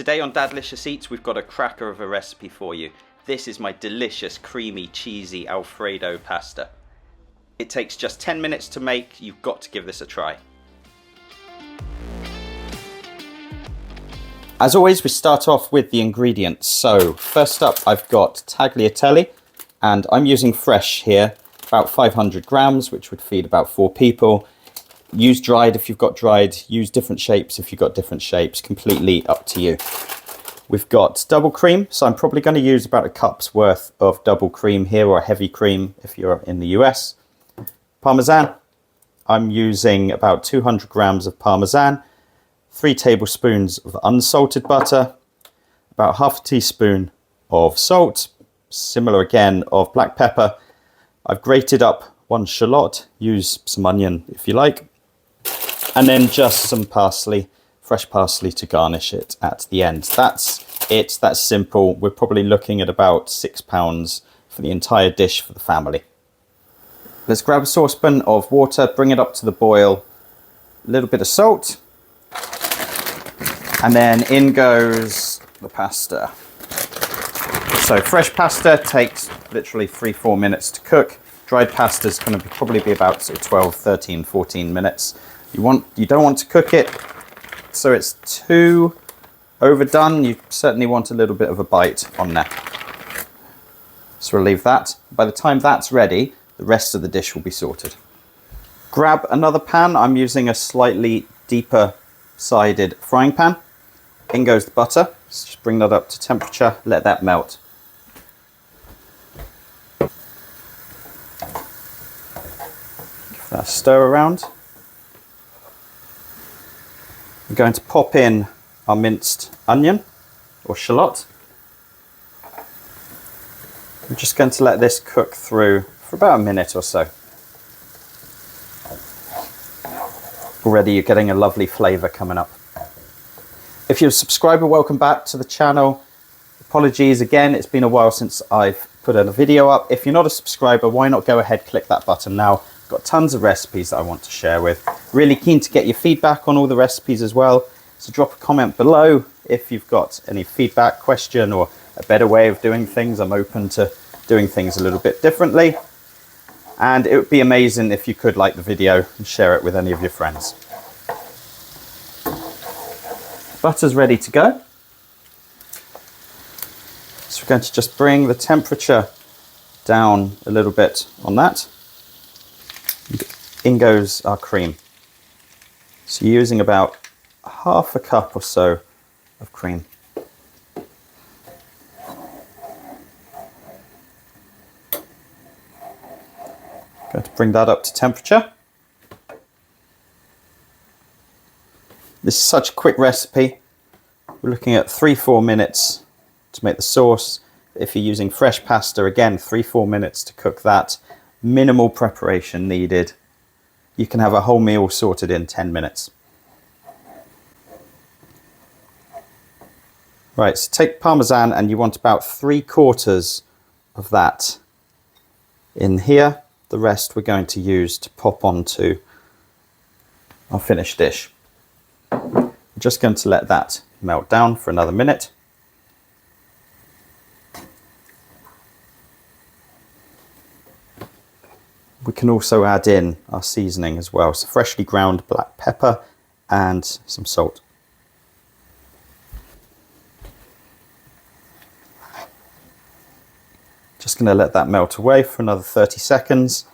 Today on Dadlicious Eats, we've got a cracker of a recipe for you. This is my delicious, creamy, cheesy Alfredo pasta. It takes just 10 minutes to make. You've got to give this a try. As always, we start off with the ingredients. So first up, I've got tagliatelle, and I'm using fresh here, about 500 grams, which would feed about 4 people. Use dried if you've got dried, use different shapes if you've got different shapes, completely up to you. We've got double cream, so I'm probably going to use about a cup's worth of double cream here, or heavy cream if you're in the US. Parmesan, I'm using about 200 grams of parmesan, 3 tablespoons of unsalted butter, about half a teaspoon of salt, similar again of black pepper. I've grated up 1 shallot, use some onion if you like, and then just some parsley, fresh parsley to garnish it at the end. That's it, that's simple. We're probably looking at about £6 for the entire dish for the family. Let's grab a saucepan of water, bring it up to the boil, a little bit of salt, and then in goes the pasta. So fresh pasta takes literally 3-4 minutes to cook. Dried pasta is going to probably be about 12, 13, 14 minutes. You don't want to cook it so it's too overdone. You certainly want a little bit of a bite on there. So we'll leave that. By the time that's ready, the rest of the dish will be sorted. Grab another pan. I'm using a slightly deeper sided frying pan. In goes the butter. Let's just bring that up to temperature, let that melt. Give that a stir around. I'm going to pop in our minced onion or shallot. I'm just going to let this cook through for about a minute or so. Already you're getting a lovely flavour coming up. If you're a subscriber, welcome back to the channel. Apologies again, it's been a while since I've put a video up. If you're not a subscriber, why not go ahead, click that button now. Got tons of recipes that I want to share with. Really keen to get your feedback on all the recipes as well. So drop a comment below if you've got any feedback, question, or a better way of doing things. I'm open to doing things a little bit differently. And it would be amazing if you could like the video and share it with any of your friends. Butter's ready to go. So we're going to just bring the temperature down a little bit on that. In goes our cream. So you're using about half a cup or so of cream. Going to bring that up to temperature. This is such a quick recipe. We're looking at 3-4 minutes to make the sauce. If you're using fresh pasta, again, 3-4 minutes to cook that. Minimal preparation needed. You can have a whole meal sorted in 10 minutes. Right, so take parmesan and you want about 3/4 of that in here. The rest we're going to use to pop onto our finished dish. I'm just going to let that melt down for another minute. We can also add in our seasoning as well, so freshly ground black pepper and some salt. Just going to let that melt away for another 30 seconds.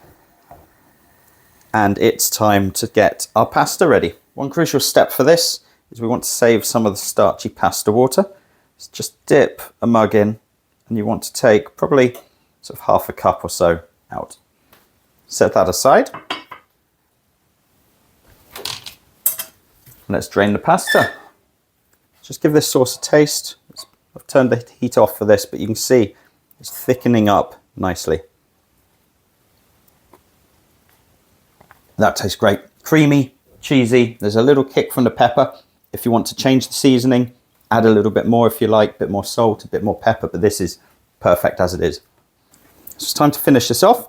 And it's time to get our pasta ready. One crucial step for this is we want to save some of the starchy pasta water. So just dip a mug in and you want to take probably sort of half a cup or so out. Set that aside. Let's drain the pasta. Just give this sauce a taste. I've turned the heat off for this, but you can see it's thickening up nicely. That tastes great. Creamy, cheesy. There's a little kick from the pepper. If you want to change the seasoning, add a little bit more if you like, a bit more salt, a bit more pepper, but this is perfect as it is. So it's time to finish this off.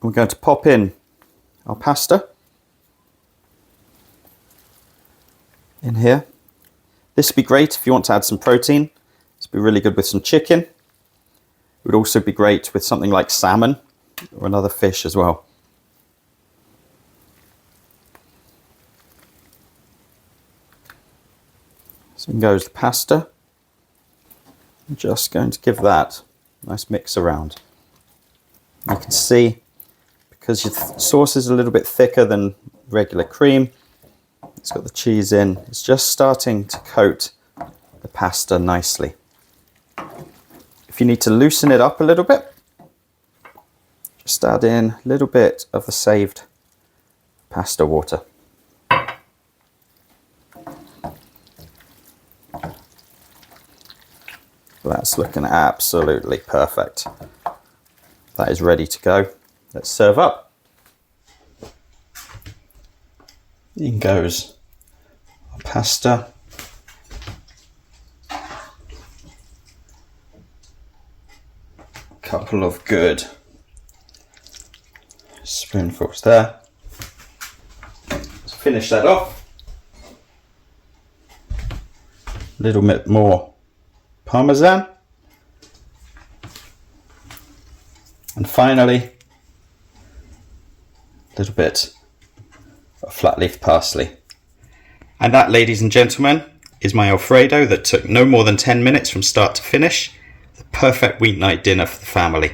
We're going to pop in our pasta in here. This would be great if you want to add some protein. This would be really good with some chicken. It would also be great with something like salmon or another fish as well. So in goes the pasta. I'm just going to give that a nice mix around. You can see, because your sauce is a little bit thicker than regular cream, it's got the cheese in, it's just starting to coat the pasta nicely. If you need to loosen it up a little bit, just add in a little bit of the saved pasta water. That's looking absolutely perfect. That is ready to go. Let's serve up. In goes our pasta. Couple of good spoonfuls there. Let's finish that off. A little bit more parmesan. And finally, a little bit of flat leaf parsley. And that, ladies and gentlemen, is my Alfredo that took no more than 10 minutes from start to finish. The perfect weeknight dinner for the family.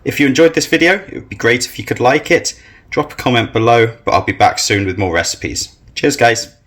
If you enjoyed this video, it would be great if you could like it. Drop a comment below, but I'll be back soon with more recipes. Cheers, guys.